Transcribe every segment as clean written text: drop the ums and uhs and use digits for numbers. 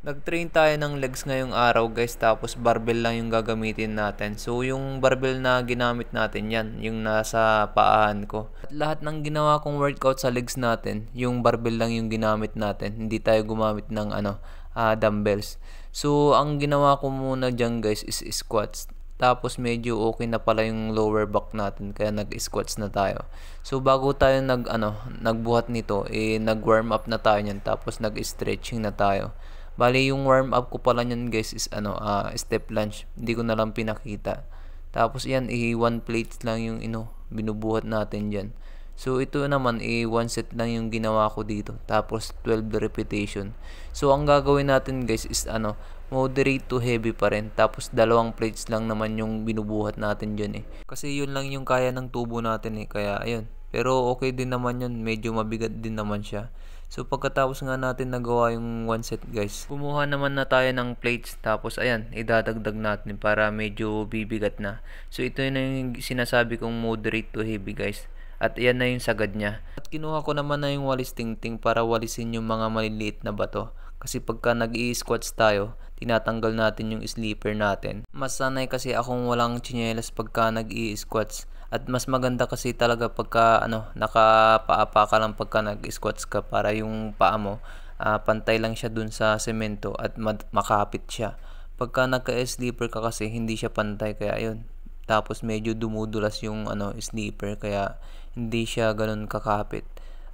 Nag-train tayo ng legs ngayong araw guys, tapos barbell lang yung gagamitin natin. So yung barbell na ginamit natin yan, yung nasa paahan ko. At lahat ng ginawa kong workout sa legs natin, yung barbell lang yung ginamit natin. Hindi tayo gumamit ng dumbbells. So ang ginawa ko muna dyan guys is squats. Tapos medyo okay na pala yung lower back natin kaya nag-squats na tayo. So bago tayo nagbuhat nito, nag-warm up na tayo niyan, tapos nag-stretching na tayo. Bali yung warm up ko pala niyan guys is step lunge. Hindi ko na lang pinakita. Tapos yan, 1 plates lang yung binubuhat natin diyan. So ito naman 1 set lang yung ginawa ko dito. Tapos 12 repetition. So ang gagawin natin guys is moderate to heavy pa rin. Tapos 2 plates lang naman yung binubuhat natin diyan eh. Kasi yun lang yung kaya ng tubo natin eh. Kaya ayun. Pero okay din naman yun. Medyo mabigat din naman siya. So pagkatapos nga natin nagawa yung 1 set guys, kumuha naman na tayo ng plates, tapos ayan, idadagdag natin para medyo bibigat na. So ito na yung sinasabi kong moderate to heavy guys. At ayan na yung sagad niya. At kinuha ko naman na yung walis tingting para walisin yung mga maliliit na bato. Kasi pagka nag-i-squats tayo, tinatanggal natin yung sleeper natin. Mas sanay kasi akong walang tsinelas pagka nag-i-squats. At mas maganda kasi talaga pagka nakapaapa ka lang pagka nag-squats ka, para yung paa mo pantay lang siya dun sa semento at makapit siya. Pagka nagka-sleeper ka kasi hindi siya pantay, kaya yun. Tapos medyo dumudulas yung sleeper, kaya hindi siya ganun kakapit.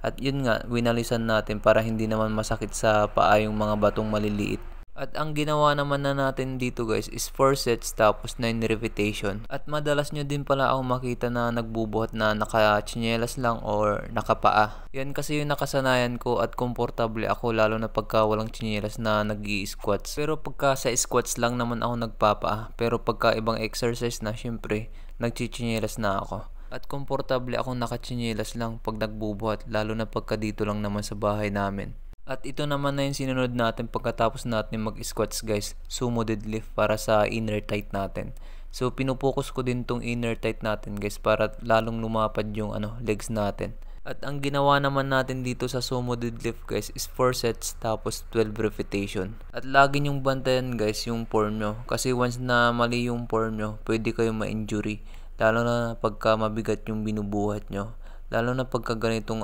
At yun nga, winalisan natin para hindi naman masakit sa paa yung mga batong maliliit. At ang ginawa naman na natin dito guys is 4 sets tapos 9 repetition. At madalas nyo din pala ako makita na nagbubuhat na naka-tsinelas lang or nakapaa. Yan kasi yung nakasanayan ko at komportable ako, lalo na pagka walang tsinelas na nag-i-squats. Pero pagka sa squats lang naman ako nagpapaa. Pero pagka ibang exercise na, syempre nagchichinelas na ako. At komportable akong nakatsinelas lang pag nagbubuhat, lalo na pagka dito lang naman sa bahay namin. At ito naman na yung sinunod natin pagkatapos natin mag-squats guys, sumo deadlift para sa inner tight natin. So pinupokus ko din tong inner tight natin guys para lalong lumapad yung legs natin. At ang ginawa naman natin dito sa sumo deadlift guys is 4 sets tapos 12 repetition. At lagi nyong bantayan guys yung form nyo, kasi once na mali yung form nyo, pwede kayong ma-injury. Lalo na pagka mabigat yung binubuhat nyo. Lalo na pagka ganitong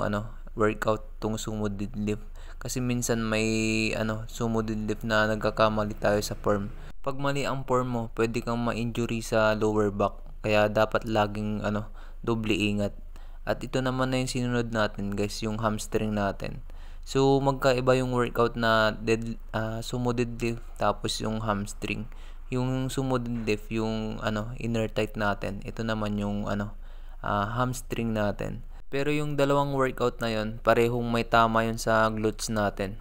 workout tong sumo deadlift. Kasi minsan may sumo deadlift na nagkakamali tayo sa form. Pag mali ang form mo, pwede kang ma-injury sa lower back. Kaya dapat laging doble ingat. At ito naman na yung sinunod natin guys, yung hamstring natin. So magkaiba yung workout na sumo deadlift tapos yung hamstring. Yung sumo deadlift yung inner tight natin. Ito naman yung hamstring natin. Pero yung dalawang workout na yon, parehong may tama yun sa glutes natin.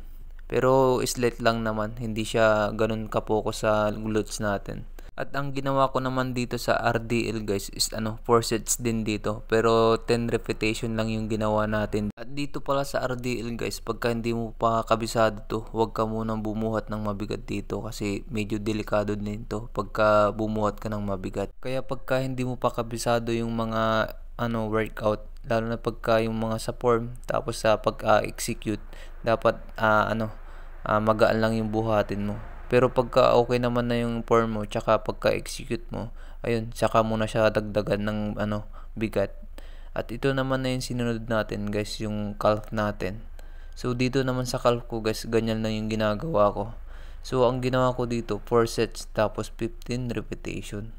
Pero slight lang naman, hindi siya ganun kapokus sa glutes natin. At ang ginawa ko naman dito sa RDL guys is 4 sets din dito. Pero 10 repetition lang yung ginawa natin. At dito pala sa RDL guys, pagka hindi mo pa kabisado to, huwag ka munang bumuhat ng mabigat dito. Kasi medyo delikado din to pagka bumuhat ka ng mabigat. Kaya pagka hindi mo pa kabisado yung mga workout, lalo na pagka yung mga sa form, tapos sa pag-execute, dapat magaan lang yung buhatin mo. Pero pagka okay naman na yung form mo, tsaka pagka-execute mo, ayun, tsaka muna siya dagdagan ng bigat. At ito naman na yung sinunod natin guys, yung calf natin. So dito naman sa calf ko guys, ganyan lang yung ginagawa ko. So ang ginawa ko dito, 4 sets tapos 15 repetition.